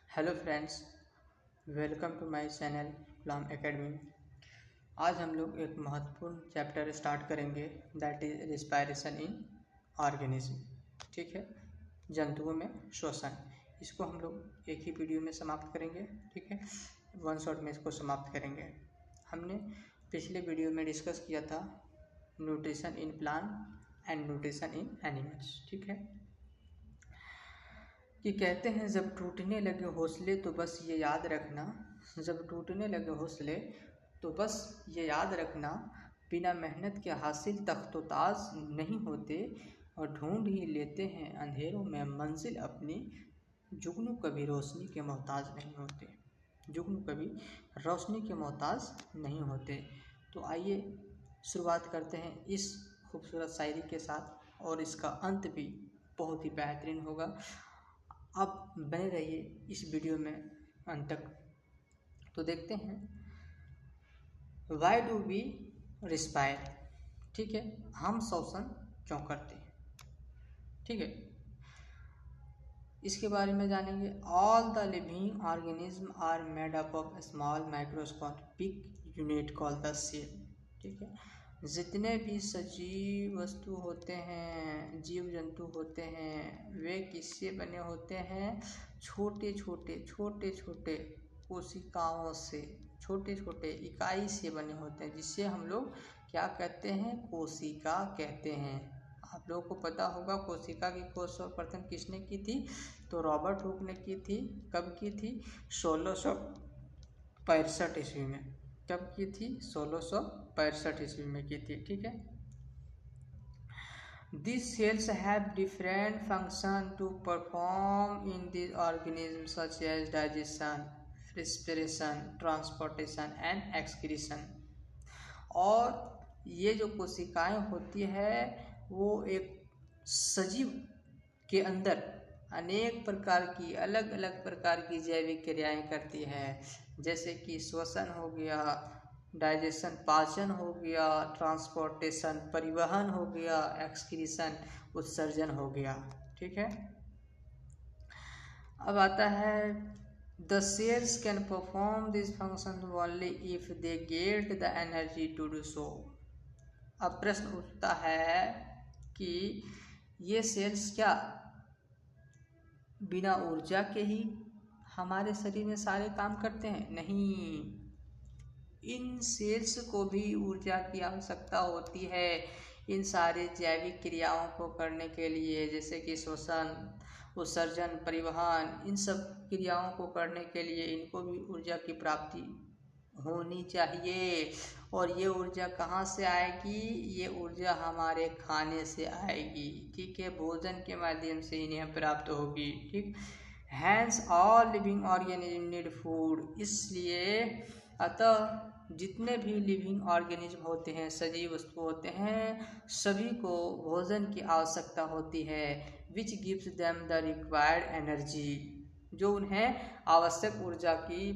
Hello friends, welcome to my channel प्लाम academy. आज हम लोग एक महत्वपूर्ण चैप्टर स्टार्ट करेंगे, that is respiration in organism. ठीक है, जंतुओं में श्वसन। इसको हम लोग एक ही वीडियो में समाप्त करेंगे। ठीक है, वन शॉट में इसको समाप्त करेंगे। हमने पिछले वीडियो में डिस्कस किया था nutrition in plant and nutrition in animals. ठीक है, कि कहते हैं जब टूटने लगे हौसले तो बस ये याद रखना, जब टूटने लगे हौसले तो बस ये याद रखना, बिना मेहनत के हासिल तख्तोताज नहीं होते और ढूंढ ही लेते हैं अंधेरों में मंजिल अपनी, जुगनू कभी रोशनी के मोहताज नहीं होते, जुगनू कभी रोशनी के मोहताज नहीं होते। तो आइए शुरुआत करते हैं इस खूबसूरत शायरी के साथ, और इसका अंत भी बहुत ही बेहतरीन होगा। अब बने रहिए इस वीडियो में अंत तक। तो देखते हैं वाई डू वी रिस्पायर। ठीक है, हम श्वसन क्यों करते हैं। ठीक है, इसके बारे में जानेंगे। All the living organism are made up of small microscopic unit called the cell. ठीक है, जितने भी सजीव वस्तु होते हैं, जीव जंतु होते हैं, वे किससे बने होते हैं? छोटे छोटे कोशिकाओं से, छोटे छोटे इकाई से बने होते हैं, जिससे हम लोग क्या कहते हैं? कोशिका कहते हैं। आप लोगों को पता होगा कोशिका की खोज सर्वप्रथम किसने की थी? तो रॉबर्ट हुक ने की थी। कब की थी? 1665 ईस्वी में। कब की थी? 1665 ईस्वी में की थी। ठीक है, These cells have different functions to perform in the organism such as digestion, respiration, transportation and excretion। और ये जो कोशिकाएं होती है वो एक सजीव के अंदर अनेक प्रकार की, अलग अलग प्रकार की जैविक क्रियाएं करती है, जैसे कि श्वसन हो गया, डाइजेशन पाचन हो गया, ट्रांसपोर्टेशन परिवहन हो गया, एक्सक्रीशन उत्सर्जन हो गया। ठीक है, अब आता है the cells can perform this function only if they get the energy to do so. अब प्रश्न उठता है कि ये सेल्स क्या बिना ऊर्जा के ही हमारे शरीर में सारे काम करते हैं? नहीं, इन सेल्स को भी ऊर्जा की आवश्यकता होती है इन सारे जैविक क्रियाओं को करने के लिए, जैसे कि श्वसन, उत्सर्जन, परिवहन, इन सब क्रियाओं को करने के लिए इनको भी ऊर्जा की प्राप्ति होनी चाहिए। और ये ऊर्जा कहाँ से आएगी? ये ऊर्जा हमारे खाने से आएगी। ठीक है, भोजन के माध्यम से इन्हें प्राप्त होगी। ठीक, hence all living organism need food. इसलिए अतः जितने भी लिविंग ऑर्गेनिज्म होते हैं, सजीव वस्तु होते हैं, सभी को भोजन की आवश्यकता होती है, which gives them the required energy, जो उन्हें आवश्यक ऊर्जा की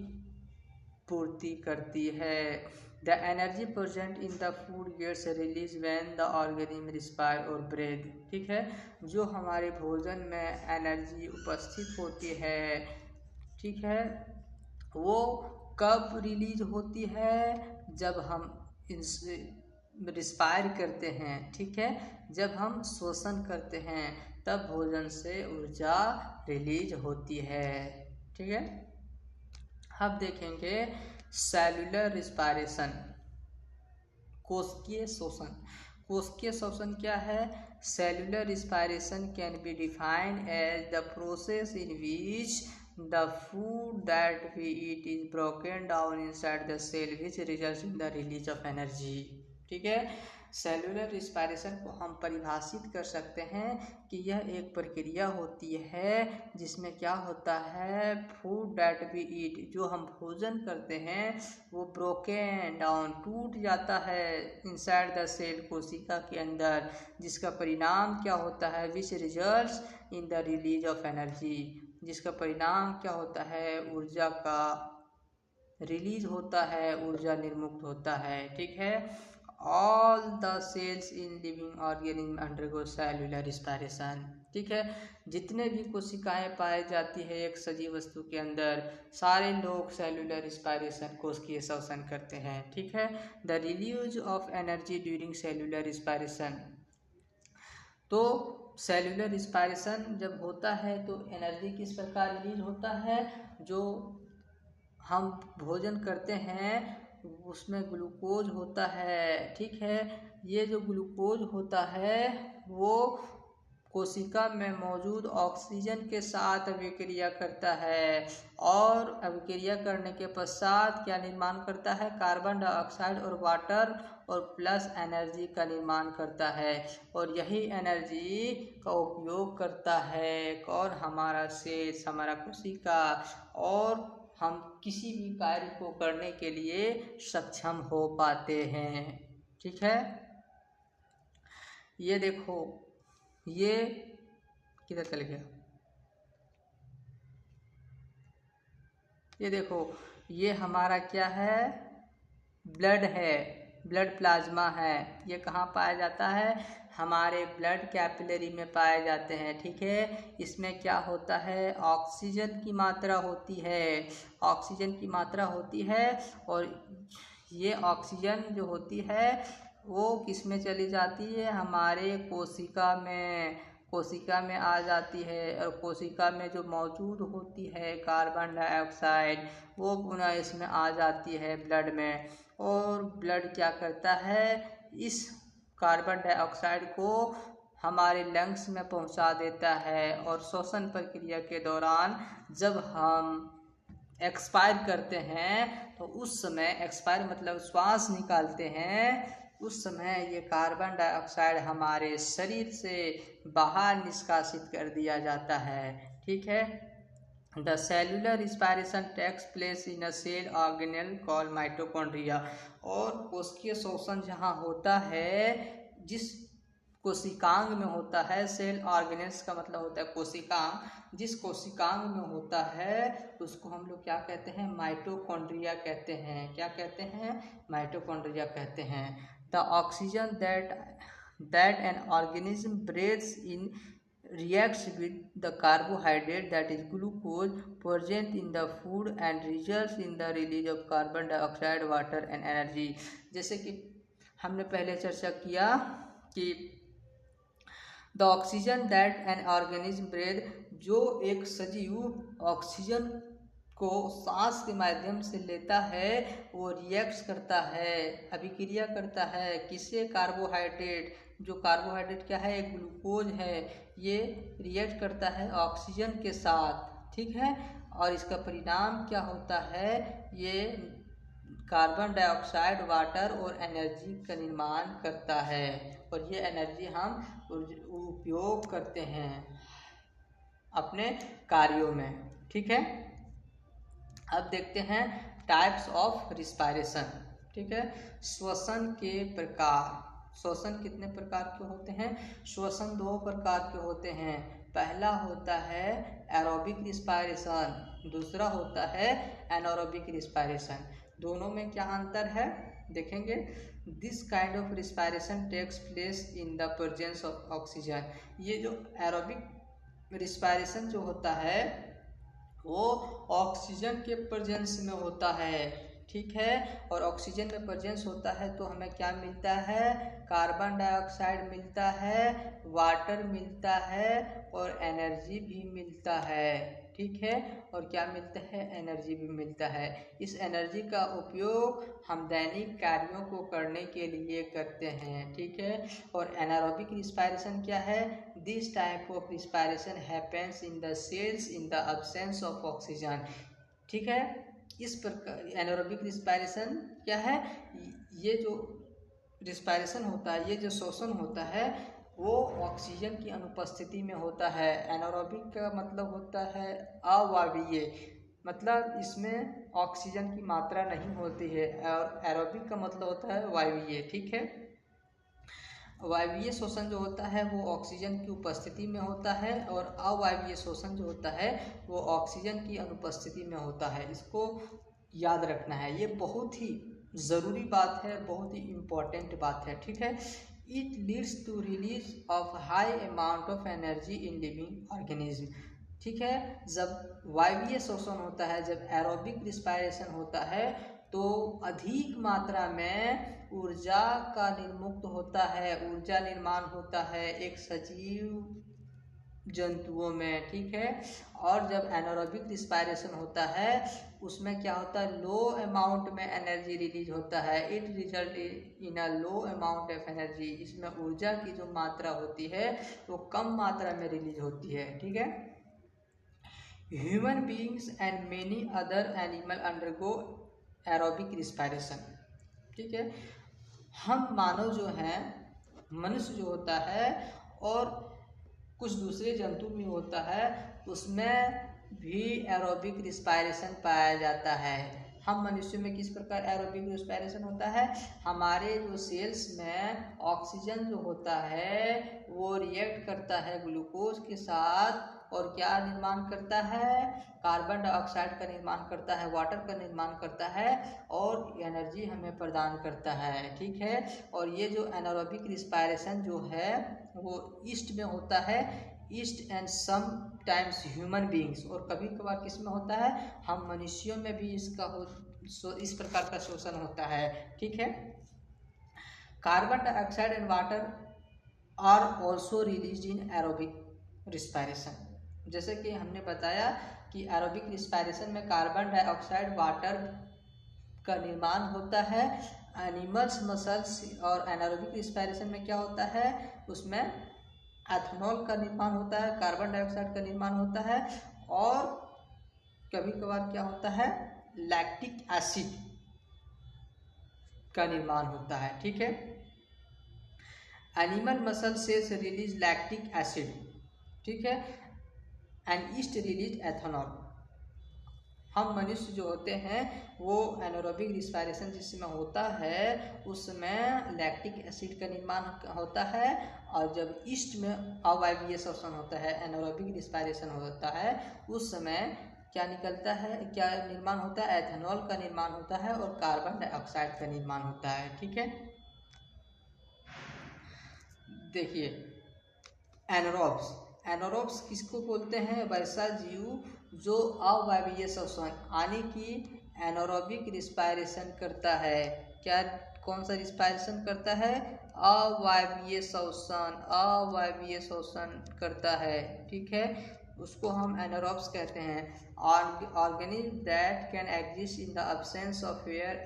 पूर्ति करती है। The energy present in the food gets release when the organism respire और ब्रेथ। ठीक है, जो हमारे भोजन में एनर्जी उपस्थित होती है, ठीक है, वो कब रिलीज होती है? जब हम रिस्पायर करते हैं। ठीक है, जब हम श्वसन करते हैं तब भोजन से ऊर्जा रिलीज होती है। ठीक है, अब देखेंगे सेलुलर रिस्पायरेशन, कोशिकीय श्वसन। कोशिकीय श्वसन क्या है? Cellular respiration can be defined as the process in which the food that we eat is broken down inside the cell which results in the release of energy। ठीक है, सेलुलर रिस्पायरेशन को हम परिभाषित कर सकते हैं कि यह एक प्रक्रिया होती है जिसमें क्या होता है? फूड डैट वी ईट, जो हम भोजन करते हैं वो ब्रोकन डाउन, टूट जाता है इनसाइड द सेल, कोशिका के अंदर, जिसका परिणाम क्या होता है? Which results in the release of energy, जिसका परिणाम क्या होता है? ऊर्जा का रिलीज होता है, ऊर्जा निर्मुक्त होता है। ठीक है, all the cells in living organism undergo cellular respiration. ठीक है। जितने भी कोशिकाएं पाई जाती है एक सजीव वस्तु के अंदर, सारे लोग सेलुलर रिस्पायरेशन, कोशिकीय श्वसन करते हैं। ठीक है। The release of energy during cellular respiration, तो सेलुलर रिस्पायरेशन जब होता है तो एनर्जी किस प्रकार रिलीज होता है, जो हम भोजन करते हैं उसमें ग्लूकोज होता है। ठीक है। ये जो ग्लूकोज होता है वो कोशिका में मौजूद ऑक्सीजन के साथ अभिक्रिया करता है, और अभिक्रिया करने के पश्चात क्या निर्माण करता है, कार्बन डाइऑक्साइड और वाटर और प्लस एनर्जी का निर्माण करता है। और यही एनर्जी का उपयोग करता है कौन, हमारा सेल, हमारा कोशिका, और हम किसी भी कार्य को करने के लिए सक्षम हो पाते हैं। ठीक है। ये देखो, ये किधर चल गया, ये देखो, ये हमारा क्या है, ब्लड है, ब्लड प्लाज्मा है। ये कहाँ पाया जाता है, हमारे ब्लड कैपिलरी में पाए जाते हैं। ठीक है। इसमें क्या होता है, ऑक्सीजन की मात्रा होती है, ऑक्सीजन की मात्रा होती है, और ये ऑक्सीजन जो होती है वो किस में चली जाती है, हमारे कोशिका में, कोशिका में आ जाती है। और कोशिका में जो मौजूद होती है कार्बन डाइऑक्साइड, वो पुनः इसमें आ जाती है ब्लड में, और ब्लड क्या करता है, इस कार्बन डाइऑक्साइड को हमारे लंग्स में पहुंचा देता है। और श्वसन प्रक्रिया के दौरान जब हम एक्सपायर करते हैं तो उस समय, एक्सपायर मतलब श्वास निकालते हैं, उस समय ये कार्बन डाइऑक्साइड हमारे शरीर से बाहर निष्कासित कर दिया जाता है। ठीक है। The cellular respiration takes place in a cell organelle called mitochondria, और कोशिकीय श्वसन जहाँ होता है, जिस कोशिकांग में होता है, सेल ऑर्गेनेल्स का मतलब होता है कोशिकांग, जिस कोशिकांग में होता है उसको हम लोग क्या कहते हैं, माइटोकॉन्ड्रिया कहते हैं। क्या कहते हैं, माइटोकॉन्ड्रिया कहते हैं। The oxygen that an organism breathes in reacts with the carbohydrate, that is glucose, present in the food and results in the release of carbon dioxide, water and energy। जैसे कि हमने पहले चर्चा किया कि the oxygen that an organism breathe, जो एक सजीव ऑक्सीजन को सांस के माध्यम से लेता है, वो रिएक्ट्स करता है, अभिक्रिया करता है, किससे, कार्बोहाइड्रेट, जो कार्बोहाइड्रेट क्या है, ग्लूकोज है, ये रिएक्ट करता है ऑक्सीजन के साथ। ठीक है। और इसका परिणाम क्या होता है, ये कार्बन डाइऑक्साइड, वाटर और एनर्जी का निर्माण करता है, और ये एनर्जी हम उपयोग करते हैं अपने कार्यों में। ठीक है। अब देखते हैं टाइप्स ऑफ रिस्पायरेशन। ठीक है। श्वसन के प्रकार, श्वसन कितने प्रकार के होते हैं, श्वसन दो प्रकार के होते हैं। पहला होता है एरोबिक रिस्पायरेशन, दूसरा होता है एनारोबिक रिस्पायरेशन। दोनों में क्या अंतर है देखेंगे। This kind of respiration takes place in the presence of oxygen. ये जो एरोबिक रिस्पायरेशन जो होता है वो ऑक्सीजन के प्रेजेंस में होता है। ठीक है। और ऑक्सीजन में प्रेजेंस होता है तो हमें क्या मिलता है, कार्बन डाइऑक्साइड मिलता है, वाटर मिलता है, और एनर्जी भी मिलता है। ठीक है। और क्या मिलता है, एनर्जी भी मिलता है। इस एनर्जी का उपयोग हम दैनिक कार्यों को करने के लिए करते हैं। ठीक है। और एनारोबिक रिस्पायरेशन क्या है, this type of respiration happens in the cells in the absence of oxygen. ठीक है। इस प्रकार एनारोबिक रिस्पायरेशन क्या है, ये जो रिस्पायरेशन होता है, ये जो श्वसन होता है वो ऑक्सीजन की अनुपस्थिति में होता है। एनारोबिक का मतलब होता है अवायवीय, मतलब इसमें ऑक्सीजन की मात्रा नहीं होती है, और एरोबिक का मतलब होता है वायवीय। ठीक है। वायवीय श्वसन जो होता है वो ऑक्सीजन की उपस्थिति में होता है, और अवायवीय श्वसन जो होता है वो ऑक्सीजन की अनुपस्थिति में होता है। इसको याद रखना है, ये बहुत ही ज़रूरी बात है, बहुत ही इम्पोर्टेंट बात है। ठीक है। It leads to release of high amount of energy in living organism. ठीक है, जब वायवीय श्वसन होता है, जब एरोबिक रिस्पायरेशन होता है, तो अधिक मात्रा में ऊर्जा का निर्मुक्त होता है, ऊर्जा निर्माण होता है एक सजीव जंतुओं में। ठीक है, और जब एनारोबिक रिस्पायरेशन होता है उसमें क्या होता है, लो अमाउंट में एनर्जी रिलीज होता है। It result in a low amount of energy. इसमें ऊर्जा की जो मात्रा होती है वो कम मात्रा में रिलीज होती है। ठीक है, human beings and many other animal undergo aerobic respiration. ठीक है, हम मानव जो हैं, मनुष्य जो होता है और कुछ दूसरे जंतु में होता है, उसमें भी एरोबिक रिस्पायरेशन पाया जाता है। हम मनुष्य में किस प्रकार एरोबिक रिस्पायरेशन होता है, हमारे जो सेल्स में ऑक्सीजन जो होता है वो रिएक्ट करता है ग्लूकोज के साथ और क्या निर्माण करता है, कार्बन डाइऑक्साइड का निर्माण करता है, वाटर का निर्माण करता है और एनर्जी हमें प्रदान करता है। ठीक है, और ये जो एनारोबिक रिस्पायरेशन जो है वो ईस्ट में होता है, yeast and sometimes human beings, और कभी कभार किस में होता है, हम मनुष्यों में भी इस प्रकार का शोषण होता है। ठीक है, carbon dioxide and water are also release in aerobic respiration. जैसे कि हमने बताया कि एरोबिक रिस्पायरेशन में कार्बन डाइऑक्साइड, वाटर का निर्माण होता है एनिमल्स मसल्स, और एनारोबिक रिस्पायरेशन में क्या होता है, उसमें एथेनॉल का निर्माण होता है, कार्बन डाइऑक्साइड का निर्माण होता है और कभी कभार क्या होता है, लैक्टिक एसिड का निर्माण होता है। ठीक है, animal muscle cells release lactic acid. ठीक है, एंड ईस्ट रिलीज एथेनॉल। हम मनुष्य जो होते हैं वो एनारोबिक रिस्पायरेशन जिसमें होता है उसमें लैक्टिक एसिड का निर्माण होता है, और जब ईस्ट में अवायवीय श्वसन होता है, एनारोबिक रिस्पायरेशन होता है, उस समय क्या निकलता है, क्या निर्माण होता है, एथेनॉल का निर्माण होता है और कार्बन डाइऑक्साइड का निर्माण होता है। ठीक है, देखिए एनारोब्स, एनारोब्स किसको बोलते हैं, वैसा जीव जो अवायवीय श्वसन यानी कि एनारोबिक रिस्पायरेशन करता है। क्या, कौन सा रिस्पायरेशन करता है, अवायवीय श्वसन, अवायवीय श्वसन करता है। ठीक है, उसको हम एनारोब्स कहते हैं। Organism that can exist in the absence of air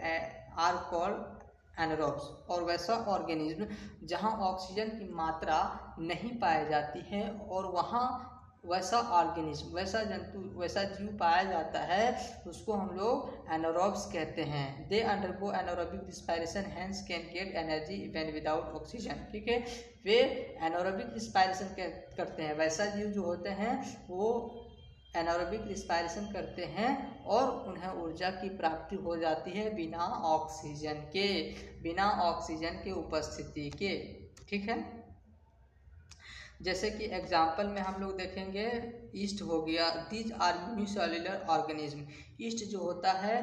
are called anaerobes. और वैसा ऑर्गेनिज्म जहाँ ऑक्सीजन की मात्रा नहीं पाई जाती है और वहाँ वैसा ऑर्गेनिज्म, वैसा जंतु, वैसा जीव पाया जाता है, उसको हम लोग एनारोब्स कहते हैं। They undergo anaerobic respiration hence can get energy even without oxygen. ठीक है, वे एनारोबिक रिस्पायरेशन करते हैं, वैसा जीव जो होते हैं वो एनारोबिक रिस्पायरेशन करते हैं और उन्हें ऊर्जा की प्राप्ति हो जाती है बिना ऑक्सीजन के, बिना ऑक्सीजन के उपस्थिति के। ठीक है, जैसे कि एग्जाम्पल में हम लोग देखेंगे, ईस्ट हो गया, these are unicellular organism. Yeast जो होता है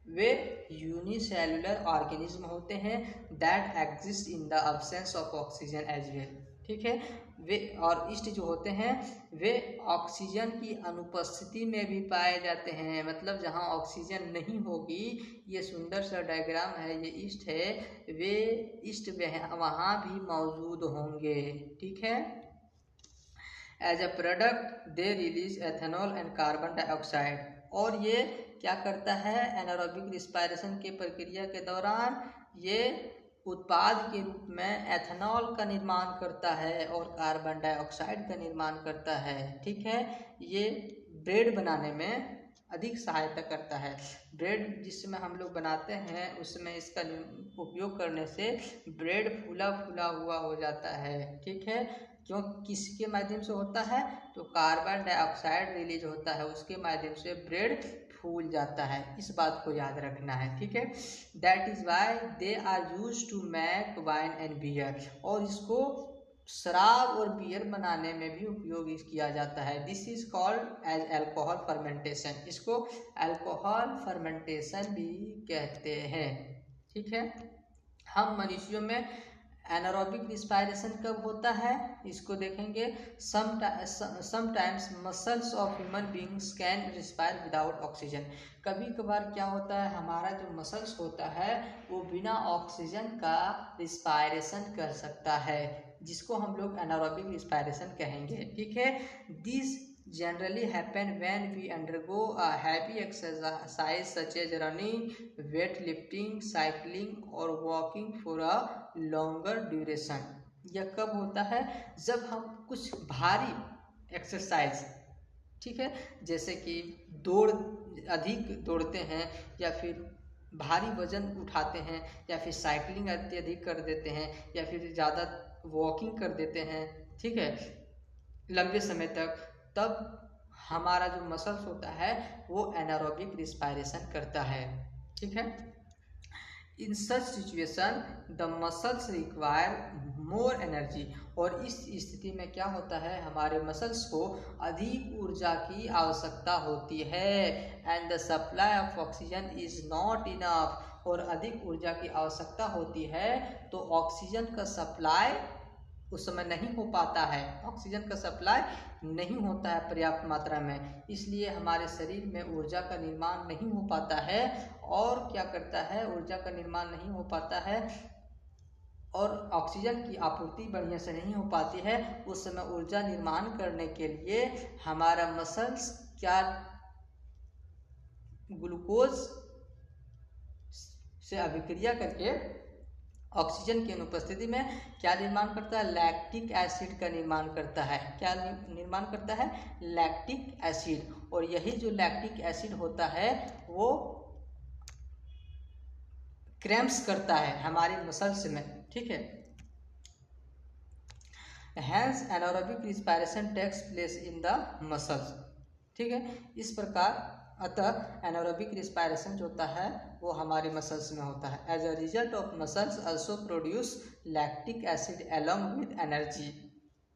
वे यूनिसेल्युलर ऑर्गेनिज्म होते हैं that exist in the absence of oxygen as well. ठीक है, वे और ईस्ट जो होते हैं वे ऑक्सीजन की अनुपस्थिति में भी पाए जाते हैं, मतलब जहाँ ऑक्सीजन नहीं होगी, ये सुंदर सा डायग्राम है, ये ईस्ट है, वे ईस्ट वहाँ भी मौजूद होंगे। ठीक है, as a product they release ethanol and carbon dioxide. और ये क्या करता है, एनारोबिक रिस्पायरेशन के प्रक्रिया के दौरान ये उत्पाद के रूप में एथेनॉल का निर्माण करता है और कार्बन डाइऑक्साइड का निर्माण करता है। ठीक है, ये ब्रेड बनाने में अधिक सहायता करता है। ब्रेड जिसमें हम लोग बनाते हैं उसमें इसका उपयोग करने से ब्रेड फूला फूला हुआ हो जाता है। ठीक है, क्यों, किसके माध्यम से होता है, तो कार्बन डाइऑक्साइड रिलीज होता है, उसके माध्यम से ब्रेड फूल जाता है, इस बात को याद रखना है। ठीक है, that is why they are use to make wine and beer. और इसको शराब और बियर बनाने में भी उपयोग किया जाता है। This is called as alcohol fermentation. इसको अल्कोहल फर्मेंटेशन भी कहते हैं। ठीक है, हम मनुष्यों में एनारोबिक रिस्पायरेशन कब होता है, इसको देखेंगे। Sometimes muscles of human beings can respire without oxygen. कभी कभार क्या होता है, हमारा जो मसल्स होता है वो बिना ऑक्सीजन का रिस्पायरेशन कर सकता है, जिसको हम लोग एनारोबिक रिस्पायरेशन कहेंगे। ठीक है, this generally happen when we undergo a heavy exercise such as running, weightlifting, cycling or walking for a longer duration। यह कब होता है, जब हम कुछ भारी एक्सरसाइज, ठीक है, जैसे कि अधिक दौड़ते हैं या फिर भारी वजन उठाते हैं या फिर साइकिलिंग अत्यधिक कर देते हैं या फिर ज़्यादा वॉकिंग कर देते हैं, ठीक है, लंबे समय तक, तब हमारा जो मसल्स होता है वो एनारोबिक रिस्पायरेशन करता है। ठीक है, in such situation the muscles require more energy. और इस स्थिति में क्या होता है, हमारे मसल्स को अधिक ऊर्जा की आवश्यकता होती है। And the supply of oxygen is not enough. और अधिक ऊर्जा की आवश्यकता होती है तो ऑक्सीजन का सप्लाई उस समय नहीं हो पाता है, ऑक्सीजन का सप्लाई नहीं होता है पर्याप्त मात्रा में, इसलिए हमारे शरीर में ऊर्जा का निर्माण नहीं हो पाता है। और क्या करता है, ऊर्जा का निर्माण नहीं हो पाता है और ऑक्सीजन की आपूर्ति बढ़िया से नहीं हो पाती है। उस समय ऊर्जा निर्माण करने के लिए हमारा मसल्स क्या ग्लूकोज से अभिक्रिया करके ऑक्सीजन की अनुपस्थिति में क्या निर्माण करता है, लैक्टिक एसिड का निर्माण करता है। क्या निर्माण करता है, लैक्टिक एसिड। और यही जो लैक्टिक एसिड होता है वो क्रैम्प्स करता है हमारे मसल्स में। ठीक है, hence anaerobic respiration takes place in the muscles. ठीक है, इस प्रकार अतः एनारोबिक रिस्पायरेशन जो होता है वो हमारे मसल्स में होता है। As a result of muscles also produce lactic acid along with energy.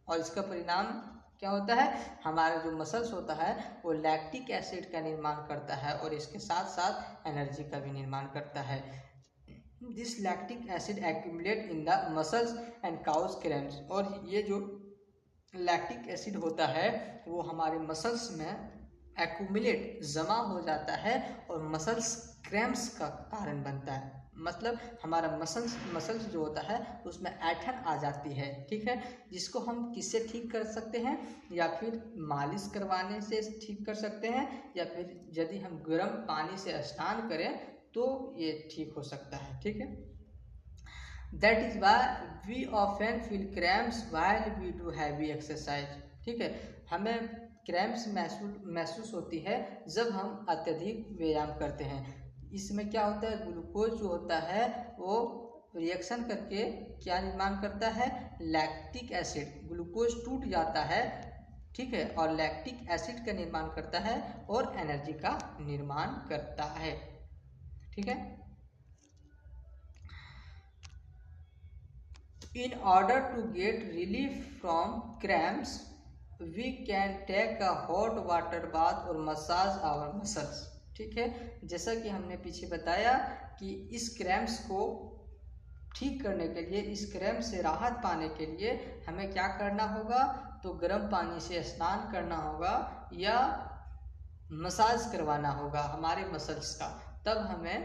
और इसका परिणाम क्या होता है, हमारा जो मसल्स होता है वो लैक्टिक एसिड का निर्माण करता है और इसके साथ साथ एनर्जी का भी निर्माण करता है। This lactic acid accumulate in the muscles and cause cramps. और ये जो लैक्टिक एसिड होता है वो हमारे मसल्स में एक्यूमुलेट जमा हो जाता है और मसल्स क्रैम्प्स का कारण बनता है। मतलब हमारा मसल्स जो होता है उसमें ऐंठन आ जाती है। ठीक है, जिसको हम किससे ठीक कर सकते हैं, या फिर मालिश करवाने से ठीक कर सकते हैं, या फिर यदि हम गर्म पानी से स्नान करें तो ये ठीक हो सकता है। ठीक है, that is why we often feel cramps while we do heavy exercise. ठीक है, हमें क्रैम्प्स महसूस होती है जब हम अत्यधिक व्यायाम करते हैं। इसमें क्या होता है, ग्लूकोज जो होता है वो रिएक्शन करके क्या निर्माण करता है, लैक्टिक एसिड। ग्लूकोज टूट जाता है, ठीक है, और लैक्टिक एसिड का निर्माण करता है और एनर्जी का निर्माण करता है। ठीक है, in order to get relief from cramps we can take a hot water bath और मसाज आवर मसल्स। ठीक है, जैसा कि हमने पीछे बताया कि इस क्रैम्प्स को ठीक करने के लिए, इस क्रैम्प से राहत पाने के लिए हमें क्या करना होगा, तो गर्म पानी से स्नान करना होगा या मसाज करवाना होगा हमारे मसल्स का। तब हमें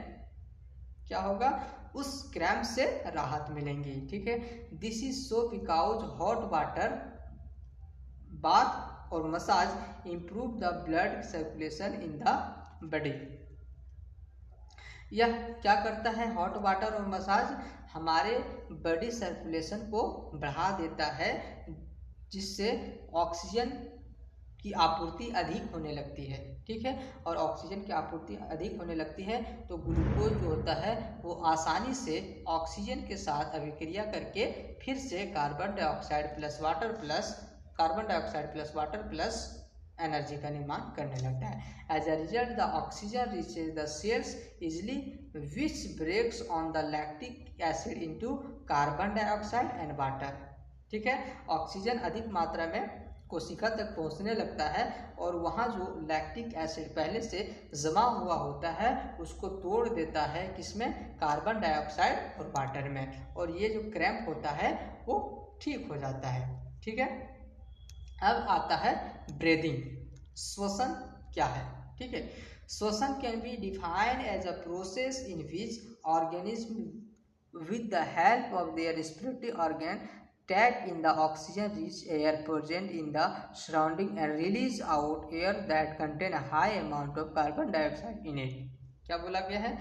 क्या होगा, उस क्रैम्प से राहत मिलेंगी। ठीक है, this is so because hot water bath और massage improve the blood circulation in the body. यह क्या करता है, हॉट वाटर और मसाज हमारे बॉडी सर्कुलेशन को बढ़ा देता है, जिससे ऑक्सीजन की आपूर्ति अधिक होने लगती है। ठीक है, और ऑक्सीजन की आपूर्ति अधिक होने लगती है तो ग्लूकोज जो होता है वो आसानी से ऑक्सीजन के साथ अभिक्रिया करके फिर से carbon dioxide plus water plus energy का निर्माण करने लगता है। As a result the oxygen reaches the cells easily which breaks on the lactic acid into carbon dioxide and water. ठीक है, ऑक्सीजन अधिक मात्रा में कोशिका तक पहुंचने लगता है और वहाँ जो लैक्टिक एसिड पहले से जमा हुआ होता है उसको तोड़ देता है, किसमें? कार्बन डाइऑक्साइड और वाटर में, और ये जो क्रैम्प होता है वो ठीक हो जाता है। ठीक है, अब आता है ब्रीदिंग। श्वसन क्या है? ठीक है, श्वसन can be defined as a process in which organism with the help of their respiratory organ take in the oxygen rich air present in the surrounding and release out air that contain a high amount of carbon dioxide in it। क्या बोला गया है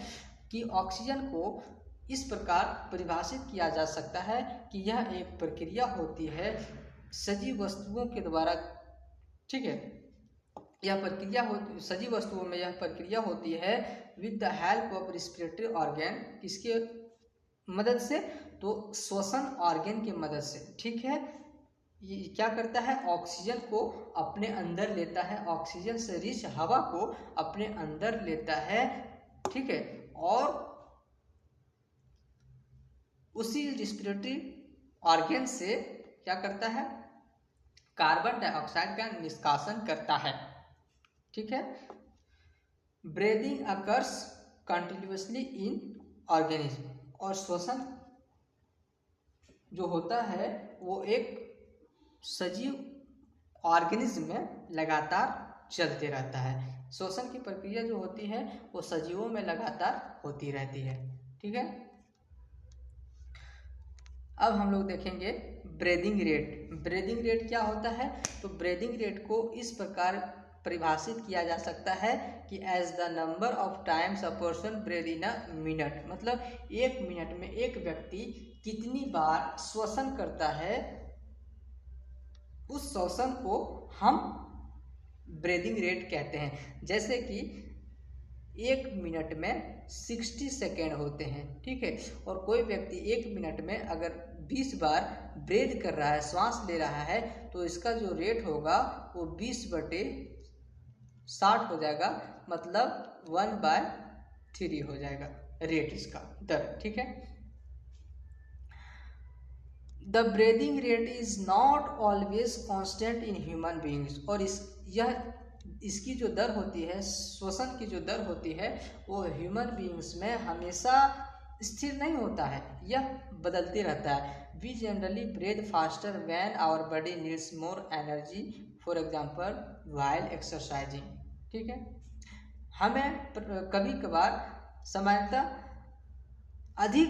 कि oxygen को इस प्रकार परिभाषित किया जा सकता है कि यह एक प्रक्रिया होती है सजीव वस्तुओं के द्वारा। ठीक है, यह प्रक्रिया सजीव वस्तुओं में यह प्रक्रिया होती है with the help of respiratory organ. किसके मदद से? तो श्वसन ऑर्गन की मदद से। ठीक है, ये क्या करता है? ऑक्सीजन को अपने अंदर लेता है, ऑक्सीजन से रिच हवा को अपने अंदर लेता है। ठीक है, और उसी रेस्पिरेटरी ऑर्गन से क्या करता है? कार्बन डाइऑक्साइड का निष्कासन करता है। ठीक है, ब्रीदिंग अकर्स कंटिन्यूअसली इन ऑर्गेनिज्म, और श्वसन जो होता है वो एक सजीव ऑर्गेनिज्म में लगातार चलते रहता है। श्वसन की प्रक्रिया जो होती है वो सजीवों में लगातार होती रहती है। ठीक है, अब हम लोग देखेंगे ब्रीदिंग रेट। ब्रीदिंग रेट क्या होता है? तो ब्रीदिंग रेट को इस प्रकार परिभाषित किया जा सकता है कि as the number of times a person breath in a minute, मतलब 1 मिनट में एक व्यक्ति कितनी बार श्वसन करता है, उस श्वसन को हम ब्रीदिंग रेट कहते हैं। जैसे कि 1 मिनट में 60 सेकेंड होते हैं। ठीक है, और कोई व्यक्ति 1 मिनट में अगर 20 बार ब्रीथ कर रहा है, श्वास ले रहा है, तो इसका जो रेट होगा वो 20/60 हो जाएगा, मतलब 1/3 हो जाएगा रेट, इसका दर। ठीक है, the breathing rate is not always constant in human beings, और इसकी जो दर होती है, श्वसन की जो दर होती है, वो ह्यूमन बीइंग्स में हमेशा स्थिर नहीं होता है, यह बदलते रहता है। We generally breath faster when our body needs more energy, for example while exercising. ठीक है, हमें कभी कभार सामान्यतः अधिक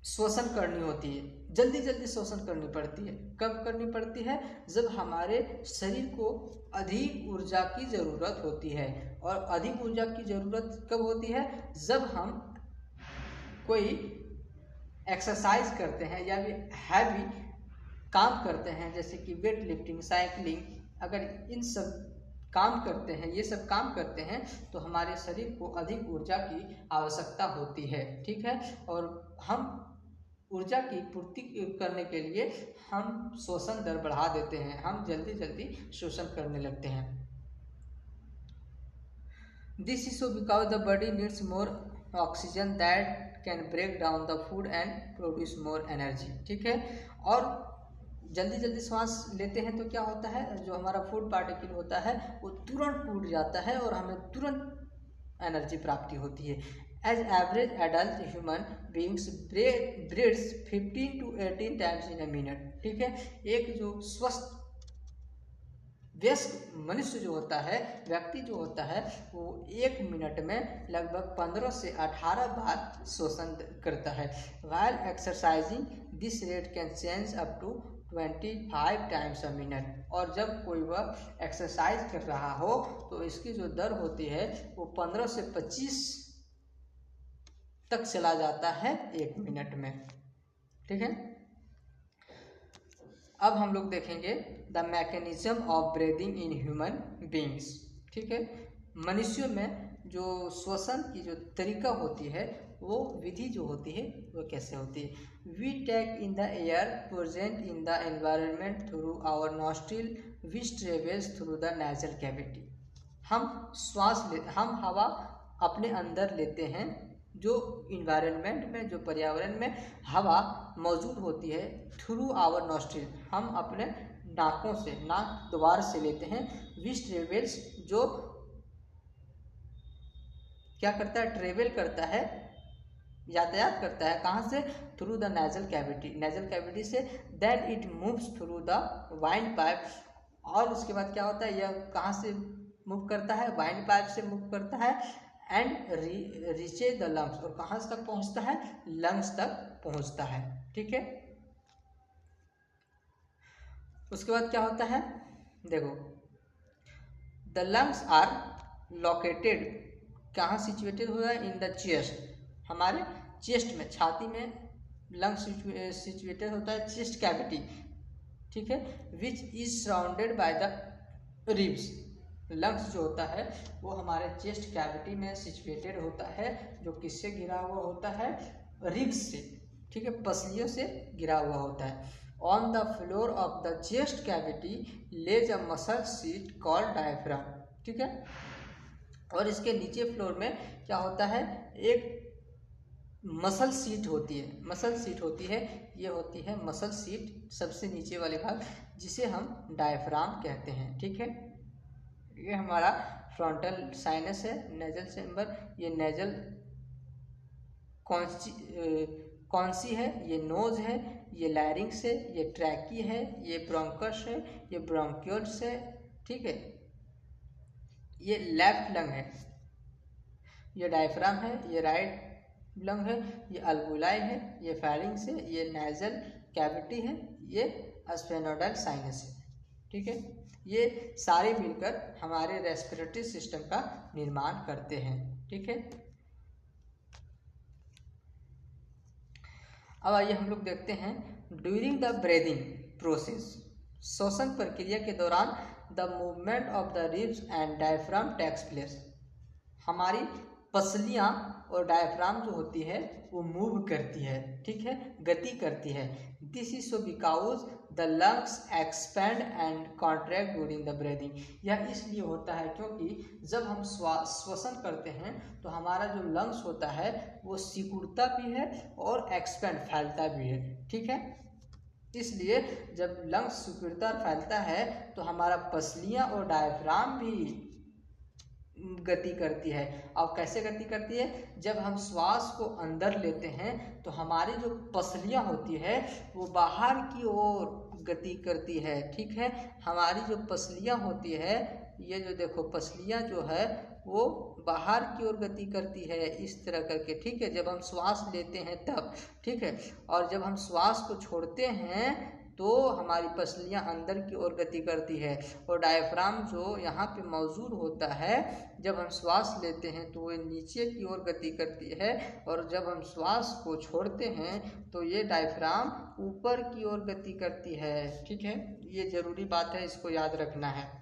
श्वसन करनी होती है, जल्दी जल्दी श्वसन करनी पड़ती है। कब करनी पड़ती है? जब हमारे शरीर को अधिक ऊर्जा की ज़रूरत होती है। और अधिक ऊर्जा की ज़रूरत कब होती है? जब हम कोई एक्सरसाइज करते हैं या भी हैवी काम करते हैं, जैसे कि वेट लिफ्टिंग, साइकिलिंग, अगर इन सब काम करते हैं, ये सब काम करते हैं, तो हमारे शरीर को अधिक ऊर्जा की आवश्यकता होती है। ठीक है, और हम ऊर्जा की पूर्ति करने के लिए हम श्वसन दर बढ़ा देते हैं, हम जल्दी जल्दी श्वसन करने लगते हैं। This is so because the body needs more oxygen that can break down the food and produce more energy. ठीक है, और जल्दी जल्दी श्वास लेते हैं तो क्या होता है, जो हमारा फूड पार्टिकल होता है वो तुरंत टूट जाता है और हमें तुरंत एनर्जी प्राप्ति होती है। As average adult human beings breathes 15 to 18 times in a minute. ठीक है, एक जो स्वस्थ वयस्क मनुष्य जो होता है, व्यक्ति जो होता है, वो 1 मिनट में लगभग 15 से 18 बार श्वसन करता है। While exercising this rate can change up to 25 times a minute, और जब कोई वह एक्सरसाइज कर रहा हो तो इसकी जो दर होती है वो 15 से 25 तक चला जाता है 1 मिनट में। ठीक है, अब हम लोग देखेंगे the mechanism of breathing in human beings. ठीक है, मनुष्यों में जो श्वसन की जो तरीका होती है, वो विधि जो होती है वो कैसे होती है। We take in the air present in the environment through our nostril which travels through the nasal cavity. हम हवा अपने अंदर लेते हैं, जो इन्वायरमेंट में, जो पर्यावरण में हवा मौजूद होती है, थ्रू आवर नॉस्ट्रिल, हम अपने नाकों से, नाक द्वार से लेते हैं, विच ट्रेवल्स जो क्या करता है, ट्रेवल करता है, यातायात करता है, कहाँ से, through the nasal cavity, nasal cavity से, then it moves through the wind pipe, और उसके बाद क्या होता है, यह कहाँ से मूव करता है, वाइंड पाइप से मूव करता है, एंड रीचेज द लंग्स, और कहाँ तक पहुँचता है, लंग्स तक पहुँचता है, ठीक है। उसके बाद क्या होता है, देखो, द लंग्स आर लोकेटेड, कहाँ सिचुएटेड हुआ है, इन द चेस्ट, हमारे चेस्ट में, छाती में लंग्स सिचुएटेड होता है, चेस्ट कैविटी, ठीक है, which is surrounded by the ribs, lungs जो होता है वो हमारे चेस्ट कैविटी में सिचुएटेड होता है, जो किससे घिरा हुआ होता है, रिब्स से, ठीक है, पसलियों से घिरा हुआ होता है। On the floor of the chest cavity lays a muscle sheet called diaphragm, ठीक है, और इसके नीचे फ्लोर में क्या होता है, एक मसल सीट होती है, मसल सीट होती है, ये होती है मसल सीट, सबसे नीचे वाले भाग, जिसे हम डायफ्राम कहते हैं, ठीक है। ये हमारा फ्रंटल साइनस है, नेजल चैम्बर, ये नेजल कौन सी है, ये नोज है, ये लैरिंग्स है, ये ट्रैकी है, ये ब्रोंकस है, ये ब्रोंक्यूल्स है, ठीक है, ये लेफ्ट लंग है, ये डायफ्राम है, ये राइट लंग है, ये अल्वुलाई है, ये फेरिंग्स है, ये नेजल कैविटी है, ये स्फेनोइडल साइनस है, ठीक है। ये सारे मिलकर हमारे रेस्पिरेटरी सिस्टम का निर्माण करते हैं, ठीक है। अब आइए हम लोग देखते हैं, ड्यूरिंग द ब्रीदिंग प्रोसेस, श्वसन प्रक्रिया के दौरान, the movement of the ribs and diaphragm takes place, हमारी पसलियाँ और डायफ्राम जो होती है वो मूव करती है, ठीक है, गति करती है। This is so because the lungs expand and contract during the breathing, यह इसलिए होता है क्योंकि जब हम श्वसन करते हैं तो हमारा जो लंग्स होता है वो सिकुड़ता भी है और एक्सपैंड, फैलता भी है, ठीक है। इसलिए जब लंग्स सिकुड़ता और फैलता है तो हमारा पसलियाँ और डायफ्राम भी गति करती है। अब कैसे गति करती है, जब हम श्वास को अंदर लेते हैं तो हमारी जो पसलियाँ होती है वो बाहर की ओर गति करती है, ठीक है। हमारी जो पसलियाँ होती है, ये जो देखो पसलियाँ जो है वो बाहर की ओर गति करती है, इस तरह करके, ठीक है, जब हम श्वास लेते हैं तब, ठीक है, और जब हम श्वास को छोड़ते हैं तो हमारी पसलियाँ अंदर की ओर गति करती है, और डायफ्राम जो यहाँ पे मौजूद होता है, जब हम श्वास लेते हैं तो ये नीचे की ओर गति करती है, और जब हम श्वास को छोड़ते हैं तो ये डायफ्राम ऊपर की ओर गति करती है, ठीक है। ये ज़रूरी बात है, इसको याद रखना है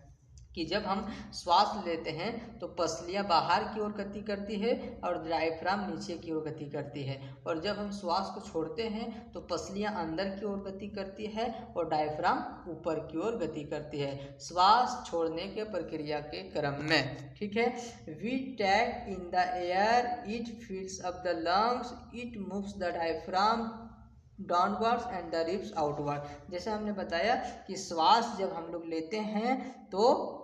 कि जब हम श्वास लेते हैं तो पसलियाँ बाहर की ओर गति करती है और डायफ्राम नीचे की ओर गति करती है, और जब हम श्वास को छोड़ते हैं तो पसलियाँ अंदर की ओर गति करती है और डायफ्राम ऊपर की ओर गति करती है, श्वास छोड़ने के प्रक्रिया के क्रम में, ठीक है। We take in the air, it fills up the lungs, it moves the diaphragm downwards and the ribs outward. जैसे हमने बताया कि श्वास जब हम लोग लेते हैं तो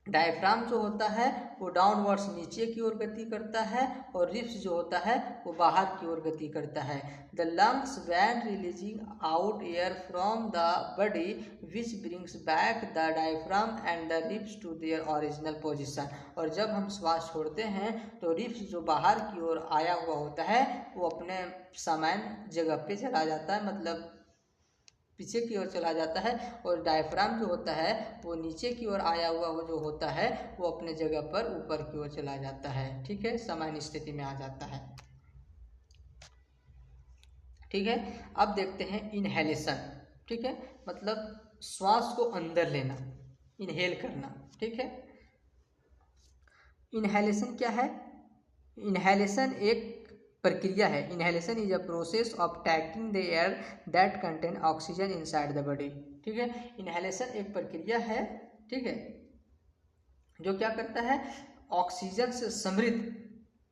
डायफ्राम जो होता है वो डाउनवर्ड्स नीचे की ओर गति करता है, और रिब्स जो होता है वो बाहर की ओर गति करता है। The lungs when releasing out air from the body which brings back the diaphragm and the ribs to their original position, और जब हम श्वास छोड़ते हैं तो रिब्स जो बाहर की ओर आया हुआ होता है वो अपने सामान्य जगह पे चला जाता है, मतलब पीछे की ओर चला जाता है, और डायफ्राम जो होता है वो नीचे की ओर आया हुआ जो होता है वो अपने जगह पर ऊपर की ओर चला जाता है, ठीक है, सामान्य स्थिति में आ जाता है, ठीक है। अब देखते हैं इनहेलेशन, ठीक है, मतलब श्वास को अंदर लेना, इनहेल करना, ठीक है। इनहेलेशन क्या है, इनहेलेशन एक प्रक्रिया है। Inhalation is a process of taking the air that contain oxygen inside the body, ठीक है। इनहेलेशन एक प्रक्रिया है, ठीक है, जो क्या करता है, ऑक्सीजन से समृद्ध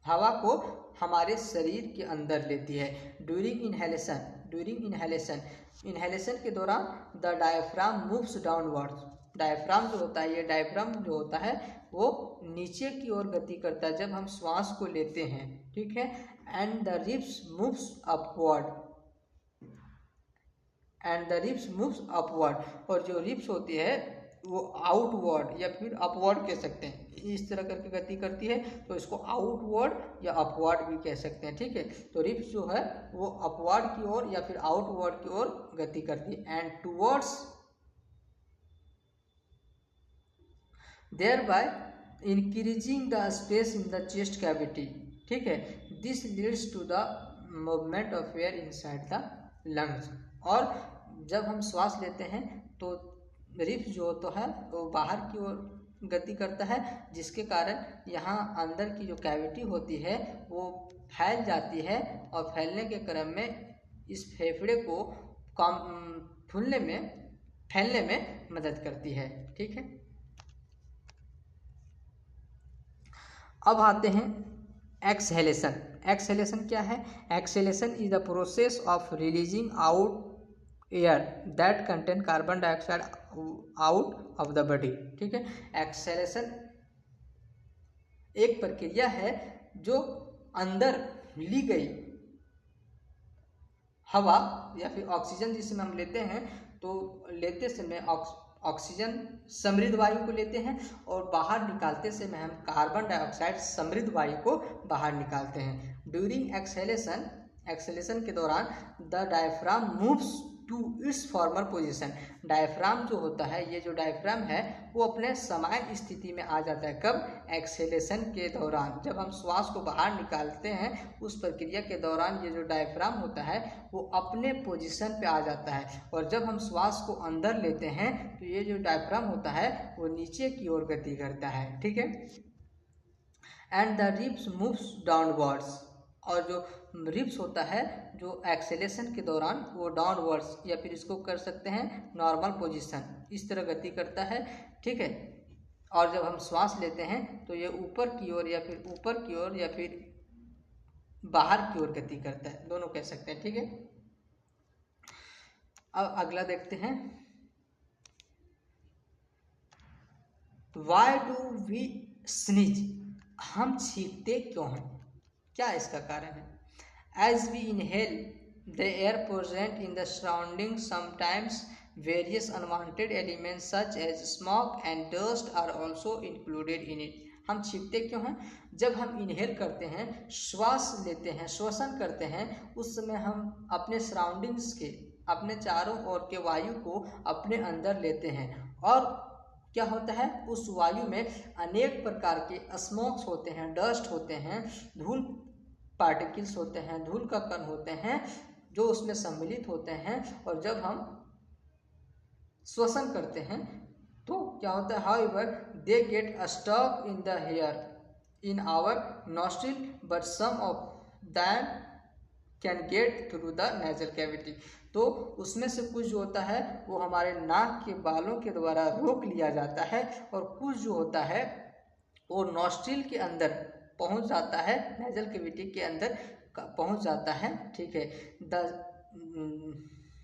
हवा को हमारे शरीर के अंदर लेती है। During inhalation during inhalation, inhalation के दौरान the diaphragm moves downwards, diaphragm जो होता है, ये डायफ्राम जो होता है वो नीचे की ओर गति करता है जब हम श्वास को लेते हैं, ठीक है। And the ribs moves upward, and the ribs moves upward, और जो रिब्स होती है वो आउटवर्ड या फिर अपवर्ड कह सकते हैं, इस तरह करके गति करती है तो इसको आउटवर्ड या अपवर्ड भी कह सकते हैं, ठीक है। तो रिब्स जो है वो अपवर्ड की ओर या फिर आउटवर्ड की ओर गति करती है। And towards thereby increasing the space in the chest cavity, ठीक है। This leads to the movement of air inside the lungs, और जब हम श्वास लेते हैं तो रिब्स जो तो है वो बाहर की ओर गति करता है, जिसके कारण यहाँ अंदर की जो कैविटी होती है वो फैल जाती है, और फैलने के क्रम में इस फेफड़े को फैलने में मदद करती है, ठीक है। अब आते हैं एक्सहेलेशन। एक्सहेलेशन क्या है? Exhalation is the process of releasing out air that contain carbon dioxide out of the body, ठीक है। एक्सहेलेशन एक प्रक्रिया है जो अंदर ली गई हवा या फिर ऑक्सीजन जिसमें हम लेते हैं, तो लेते समय ऑक्सीजन समृद्ध वायु को लेते हैं और बाहर निकालते समय हम कार्बन डाइऑक्साइड समृद्ध वायु को बाहर निकालते हैं। ड्यूरिंग एक्सहेलेशन, एक्सहेलेशन के दौरान the diaphragm moves to its former position, diaphragm जो होता है, ये जो डायफ्राम है वो अपने समान स्थिति में आ जाता है। कब? एक्सहेलेशन के दौरान, जब हम श्वास को बाहर निकालते हैं उस प्रक्रिया के दौरान ये जो डायफ्राम होता है वो अपने पोजीशन पे आ जाता है, और जब हम श्वास को अंदर लेते हैं तो ये जो डायफ्राम होता है वो नीचे की ओर गति करता है, ठीक है। And the ribs moves downwards, और जो रिब्स होता है जो एक्सेलेशन के दौरान वो डाउनवर्ड्स या फिर इसको कर सकते हैं नॉर्मल पोजीशन, इस तरह गति करता है, ठीक है। और जब हम श्वास लेते हैं तो ये ऊपर की ओर या फिर ऊपर की ओर या फिर बाहर की ओर गति करता है, दोनों कह सकते हैं, ठीक है। अब अगला देखते हैं, वाई डू वी स्नीज, हम छींकते क्यों हैं, क्या इसका कारण है? As we inhale the air present in the surroundings, sometimes various unwanted elements such as smoke and dust are also included in it. हम छींकते क्यों हैं? जब हम इनहेल करते हैं, श्वास लेते हैं, श्वसन करते हैं, उस समय हम अपने सराउंडिंग्स के, अपने चारों ओर के वायु को अपने अंदर लेते हैं, और क्या होता है उस वायु में अनेक प्रकार के स्मोक्स होते हैं, डस्ट होते हैं, धूल पार्टिकल्स होते हैं, धूल का कण होते हैं जो उसमें सम्मिलित होते हैं, और जब हम श्वसन करते हैं तो क्या होता है, however they get stuck in the hair in our nostril but some of them can get through the nasal cavity, तो उसमें से कुछ जो होता है वो हमारे नाक के बालों के द्वारा रोक लिया जाता है, और कुछ जो होता है वो नॉस्ट्रिल के अंदर पहुंच जाता है, नेजल कैविटी के अंदर पहुंच जाता है, ठीक है।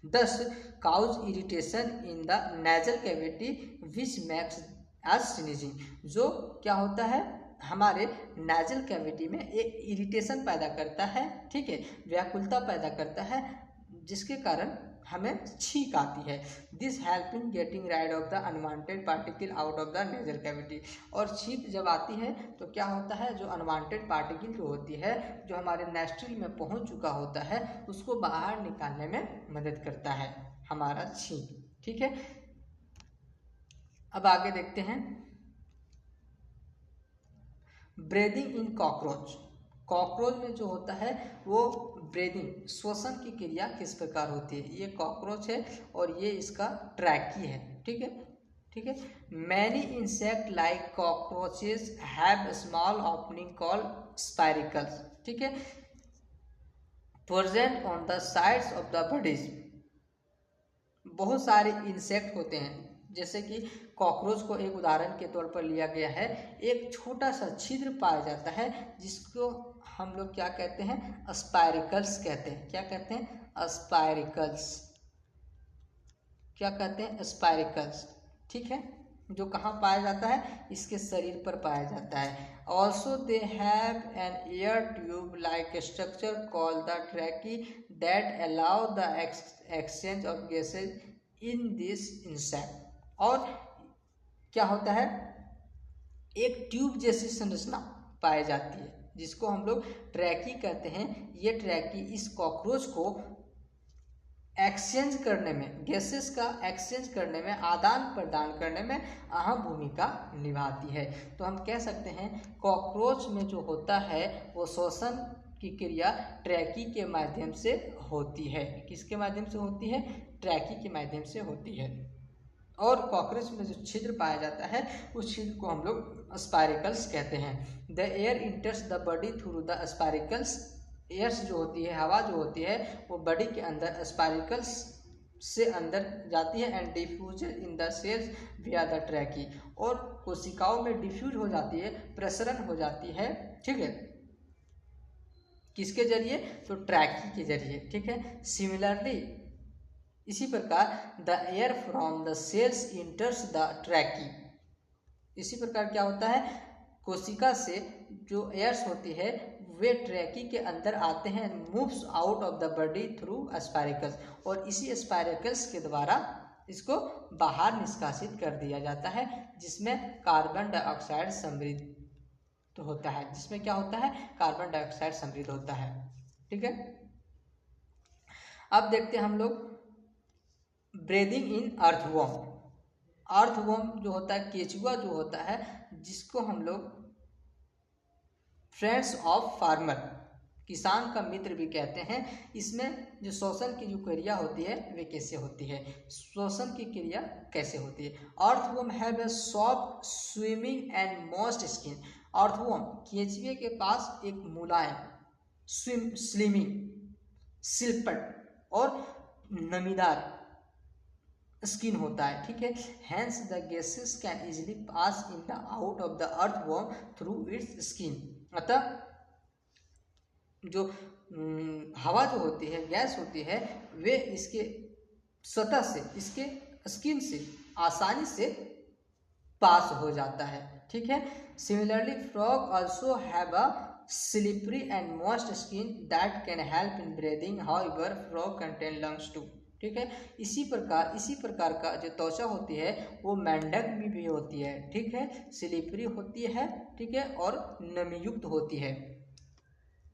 This causes irritation in the nasal cavity which makes as sneezing, जो क्या होता है हमारे नेजल कैविटी में एक इरिटेशन पैदा करता है, ठीक है, व्याकुलता पैदा करता है, जिसके कारण हमें छींक आती है। This help in getting ride of the unwanted particle out of the nasal cavity, और छींक जब आती है तो क्या होता है, जो अनवांटेड पार्टिकल जो होती है जो हमारे नॉस्ट्रिल में पहुंच चुका होता है उसको बाहर निकालने में मदद करता है हमारा छींक, ठीक है। अब आगे देखते हैं, ब्रीदिंग इन कॉकरोच। कॉकरोच में जो होता है वो ब्रीदिंग, श्वसन की क्रिया किस प्रकार होती है, ये कॉकरोच है और ये इसका ट्रैकी है, ठीक है, ठीक है। Many insect like cockroaches have small opening called spiracles, ठीक है, present on the sides of the bodies. बहुत सारे इंसेक्ट होते हैं जैसे कि कॉकरोच को एक उदाहरण के तौर पर लिया गया है, एक छोटा सा छिद्र पाया जाता है जिसको हम लोग क्या कहते हैं, स्पाइरिकल्स कहते हैं। क्या कहते हैं, स्पाइरिकल्स। क्या कहते हैं, स्पाइरिकल्स। ठीक है, जो कहाँ पाया जाता है, इसके शरीर पर पाया जाता है। Also they have an air tube like structure called the ट्रैकी that allow the exchange of gases in this insect. और क्या होता है, एक ट्यूब जैसी संरचना पाई जाती है जिसको हम लोग ट्रैकी कहते हैं। ये ट्रैकी इस कॉकरोच को एक्सचेंज करने में, गैसेस का एक्सचेंज करने में, आदान प्रदान करने में अहम भूमिका निभाती है। तो हम कह सकते हैं कॉकरोच में जो होता है वो श्वसन की क्रिया ट्रैकी के माध्यम से होती है। किसके माध्यम से होती है, ट्रैकी के माध्यम से होती है। और कॉकरोच में जो छिद्र पाया जाता है उस छिद्र को हम लोग स्पाइरिकल्स कहते हैं। The air enters the body through the spiracles. Airs जो होती है, हवा जो होती है, वो बॉडी के अंदर स्पाइरिकल्स से अंदर जाती है and diffuse in the cells via the trachea. और कोशिकाओं में डिफ्यूज हो जाती है, प्रसरण हो जाती है। ठीक है, किसके जरिए, तो ट्रैकी के जरिए। ठीक है, सिमिलरली इसी प्रकार the air from the cells enters the trachea. इसी प्रकार क्या होता है, कोशिका से जो एयर्स होती है वे ट्रैकी के अंदर आते हैं, moves out of the body through spiracles. और इसी स्पाइरिकल्स के द्वारा इसको बाहर निष्कासित कर दिया जाता है, जिसमें कार्बन डाइऑक्साइड समृद्ध होता है। जिसमें क्या होता है, कार्बन डाइऑक्साइड समृद्ध होता है। ठीक है, अब देखते हैं हम लोग ब्रीदिंग इन अर्थवर्म। अर्थवर्म जो होता है, केचुआ जो होता है, जिसको हम लोग फ्रेंड्स ऑफ फार्मर, किसान का मित्र भी कहते हैं। इसमें जो श्वसन की जो क्रिया होती है वे कैसे होती है, श्वसन की क्रिया कैसे होती है। Earthworm have a soft swimming and moist skin. Earthworm केचुए के पास एक मुलायम, स्लिमिंग, सिलपट और नमीदार स्किन होता है। ठीक है, hence the gases can easily pass in the out of the earthworm through it's skin. अतः जो हवा जो होती है, गैस होती है, वे इसके सतह से, इसके स्किन से आसानी से पास हो जाता है। ठीक है, similarly frog also have a slippery and moist skin that can help in breathing, however frog contain lungs too. ठीक है, इसी प्रकार का जो त्वचा होती है वो मेंढक में भी होती है। ठीक है, स्लिपरी होती है। ठीक है, और नमीयुक्त होती है।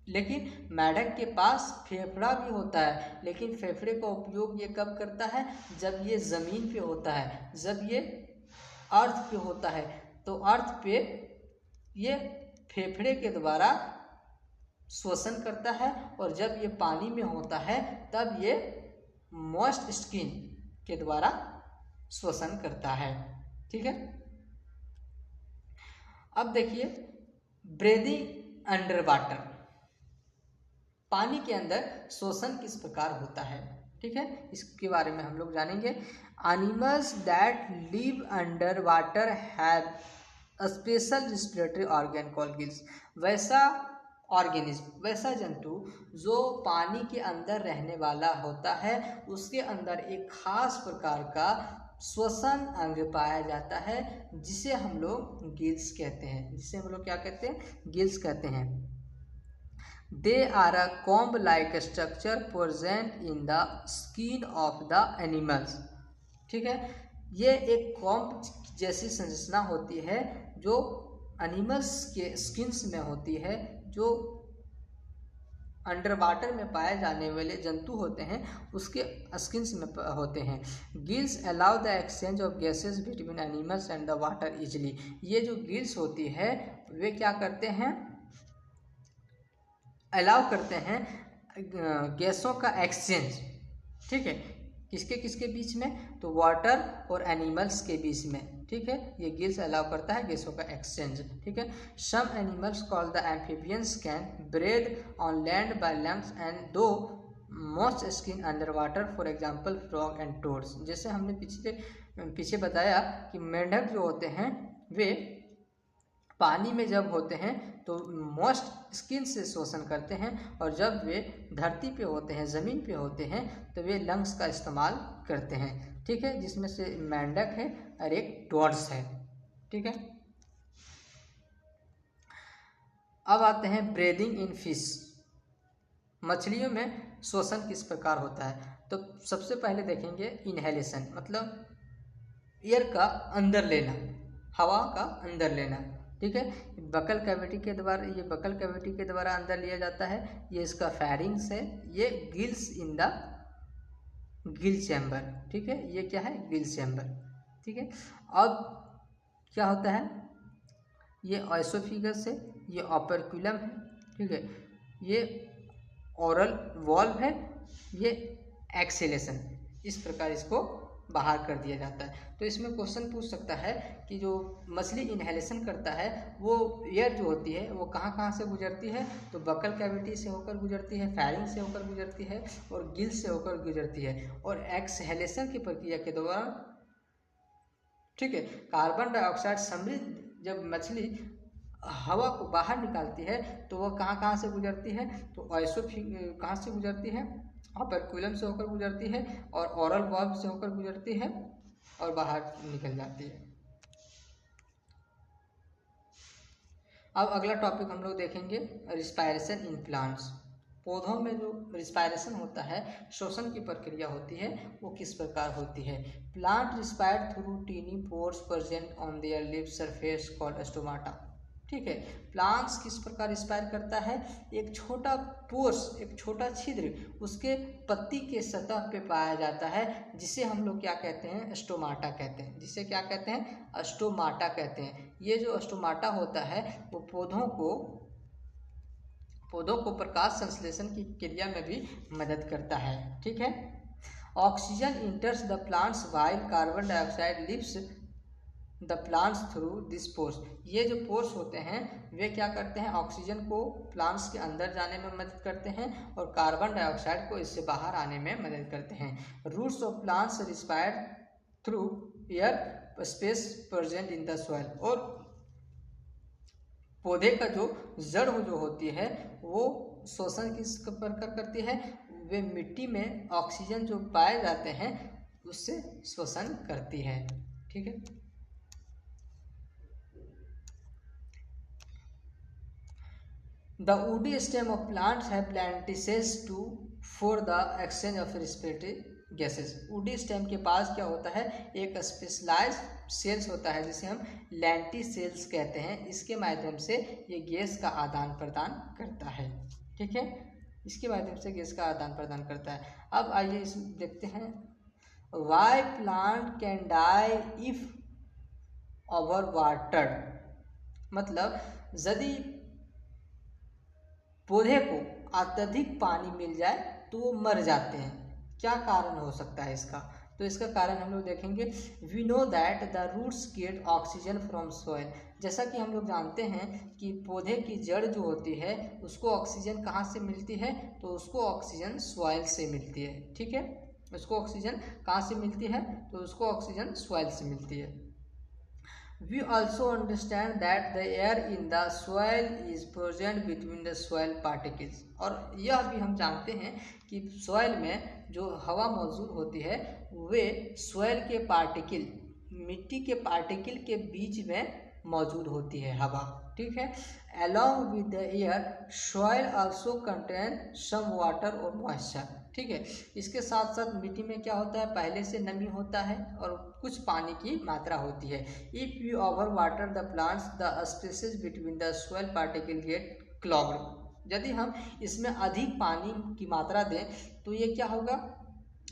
लेकिन मेंढक के पास फेफड़ा भी होता है, लेकिन फेफड़े का उपयोग ये कब करता है, जब ये ज़मीन पे होता है, जब ये अर्थ पे होता है, तो अर्थ पे ये फेफड़े के द्वारा श्वसन करता है। और जब ये पानी में होता है तब ये मॉइस्ट स्किन के द्वारा श्वसन करता है। ठीक है, अब देखिए ब्रीदिंग अंडर वाटर, पानी के अंदर श्वसन किस प्रकार होता है। ठीक है, इसके बारे में हम लोग जानेंगे। Animals that live under water have a special respiratory organ called gills. वैसा ऑर्गेनिज्म, वैसा जंतु जो पानी के अंदर रहने वाला होता है, उसके अंदर एक खास प्रकार का श्वसन अंग पाया जाता है जिसे हम लोग गिल्स कहते हैं। जिसे हम लोग क्या कहते हैं, गिल्स कहते हैं। They are a comb like structure present in the skin of the animals. ठीक है, ये एक कॉम्ब जैसी संरचना होती है जो एनिमल्स के स्किन्स में होती है, जो अंडर वाटर में पाए जाने वाले जंतु होते हैं उसके स्किन्स में होते हैं। Gills allow the exchange of gases between animals and the water easily. ये जो गिल्स होती है वे क्या करते हैं, अलाउ करते हैं गैसों का एक्सचेंज। ठीक है, किसके किसके बीच में, तो वाटर और एनिमल्स के बीच में। ठीक है, ये गिल्स अलाउ करता है गैसों का एक्सचेंज। ठीक है, some animals called the amphibians can breathe on land by lungs and though most skin under water, for example frog and toads. जैसे हमने पिछले पीछे बताया कि मेंढक जो होते हैं वे पानी में जब होते हैं तो मॉइस्ट स्किन से शोषण करते हैं, और जब वे धरती पे होते हैं, ज़मीन पे होते हैं, तो वे लंग्स का इस्तेमाल करते हैं। ठीक है, जिसमें से मेंढक है और एक टॉर्स है। ठीक है, अब आते हैं ब्रीदिंग इन फिश। मछलियों में श्वसन किस प्रकार होता है? तो सबसे पहले देखेंगे इनहेलेशन, मतलब एयर का अंदर लेना, हवा का अंदर लेना। ठीक है, बकल कैविटी के द्वारा, ये बकल कैविटी के द्वारा अंदर लिया जाता है। ये इसका फेरिंग्स है, ये gills in the Gill chamber. ठीक है, ये क्या है? गिल चैम्बर। ठीक है, अब क्या होता है? ये ऑइसोफिगस है, ये ऑपरक्यूलम है। ठीक है, ये ओरल वॉल्व है, ये एक्सेलेशन। इस प्रकार इसको बाहर कर दिया जाता है। तो इसमें क्वेश्चन पूछ सकता है कि जो मछली इनहेलेशन करता है वो एयर जो होती है वो कहाँ कहाँ से गुजरती है? तो बकल कैविटी से होकर गुजरती है, फेरिंग से होकर गुजरती है और गिल से होकर गुजरती है। और एक्सहेलेशन की प्रक्रिया के दौरान, ठीक है, कार्बन डाइऑक्साइड समृद्ध जब मछली हवा को बाहर निकालती है तो वह कहाँ कहाँ से गुजरती है? तो कहाँ से गुजरती है? ऑपरक्यूलम से होकर गुजरती है और ओरल वॉल्व से होकर गुजरती है और बाहर निकल जाती है। अब अगला टॉपिक हम लोग देखेंगे रिस्पायरेशन इन प्लांट्स। पौधों में जो रिस्पायरेशन होता है, श्वसन की प्रक्रिया होती है, वो किस प्रकार होती है? Plant respire through tiny pores present on their leaf surface called stomata. ठीक है, प्लांट्स किस प्रकार रिस्पायर करता है? एक छोटा पोर्स, एक छोटा छिद्र उसके पत्ती के सतह पे पाया जाता है, जिसे हम लोग क्या कहते हैं? स्टोमाटा कहते हैं। जिसे क्या कहते हैं? स्टोमाटा कहते हैं। ये जो स्टोमाटा होता है वो पौधों को प्रकाश संश्लेषण की क्रिया में भी मदद करता है। ठीक है, oxygen enters the plants while carbon dioxide leaves the plants through this pores. ये जो पोर्स होते हैं वे क्या करते हैं? ऑक्सीजन को प्लांट्स के अंदर जाने में मदद करते हैं और कार्बन डाइऑक्साइड को इससे बाहर आने में मदद करते हैं। Roots of plants respire through air space present in the soil. और पौधे का जो जड़ जो होती है वो श्वसन किस प्रकार करती है? वे मिट्टी में ऑक्सीजन जो पाए जाते हैं उससे श्वसन करती है। ठीक है, The woody stem of plants have lenticels for the exchange of respiratory gases। woody stem के पास क्या होता है? एक स्पेशलाइज सेल्स होता है जिसे हम लेंटिसेल्स कहते हैं। इसके माध्यम से ये गैस का आदान प्रदान करता है। ठीक है, इसके माध्यम से गैस का आदान प्रदान करता है। अब आइए इस देखते हैं, why plant can die if over watered. मतलब यदि पौधे को अत्यधिक पानी मिल जाए तो वो मर जाते हैं। क्या कारण हो सकता है इसका? तो इसका कारण हम लोग देखेंगे। We know that the roots get oxygen from soil. जैसा कि हम लोग जानते हैं कि पौधे की जड़ जो होती है उसको ऑक्सीजन कहाँ से मिलती है? तो उसको ऑक्सीजन सॉइल से मिलती है। ठीक है, उसको ऑक्सीजन कहाँ से मिलती है? तो उसको ऑक्सीजन सॉइल से मिलती है। We also understand that the air in the soil is present between the soil particles। और यह भी हम जानते हैं कि सॉइल में जो हवा मौजूद होती है वे सॉइल के पार्टिकल, मिट्टी के पार्टिकल के बीच में मौजूद होती है हवा। ठीक है, along with the air soil also contain some water और moisture। ठीक है, इसके साथ साथ मिट्टी में क्या होता है? पहले से नमी होता है और कुछ पानी की मात्रा होती है। If you over water the plants the spaces between the soil particle gate clogged. यदि हम इसमें अधिक पानी की मात्रा दें तो ये क्या होगा?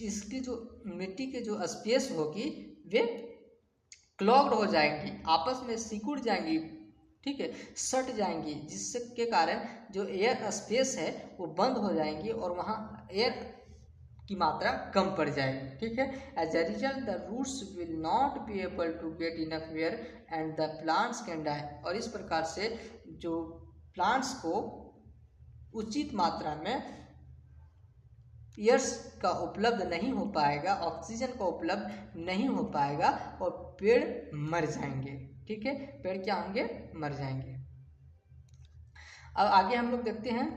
इसकी जो मिट्टी के जो स्पेस होगी वे क्लॉग्ड हो जाएंगी, आपस में सिकुड़ जाएंगी। ठीक है, सट जाएंगी, जिसके कारण जो एयर स्पेस है वो बंद हो जाएंगी और वहाँ एयर की मात्रा कम पड़ जाएगी। ठीक है, as a result the roots will not be able to get enough air and the plants can die. और इस प्रकार से जो प्लांट्स को उचित मात्रा में एयर्स का उपलब्ध नहीं हो पाएगा, ऑक्सीजन का उपलब्ध नहीं हो पाएगा और पेड़ मर जाएंगे। ठीक है, पेड़ क्या होंगे, मर जाएंगे। अब आगे हम लोग देखते हैं,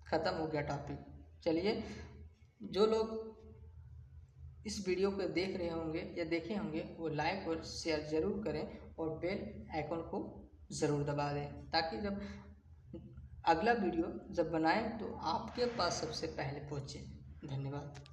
खत्म हो गया टॉपिक। चलिए, जो लोग इस वीडियो को देख रहे होंगे या देखे होंगे वो लाइक और शेयर जरूर करें और बेल आइकन को ज़रूर दबा दें, ताकि जब अगला वीडियो जब बनाएं तो आपके पास सबसे पहले पहुंचे। धन्यवाद।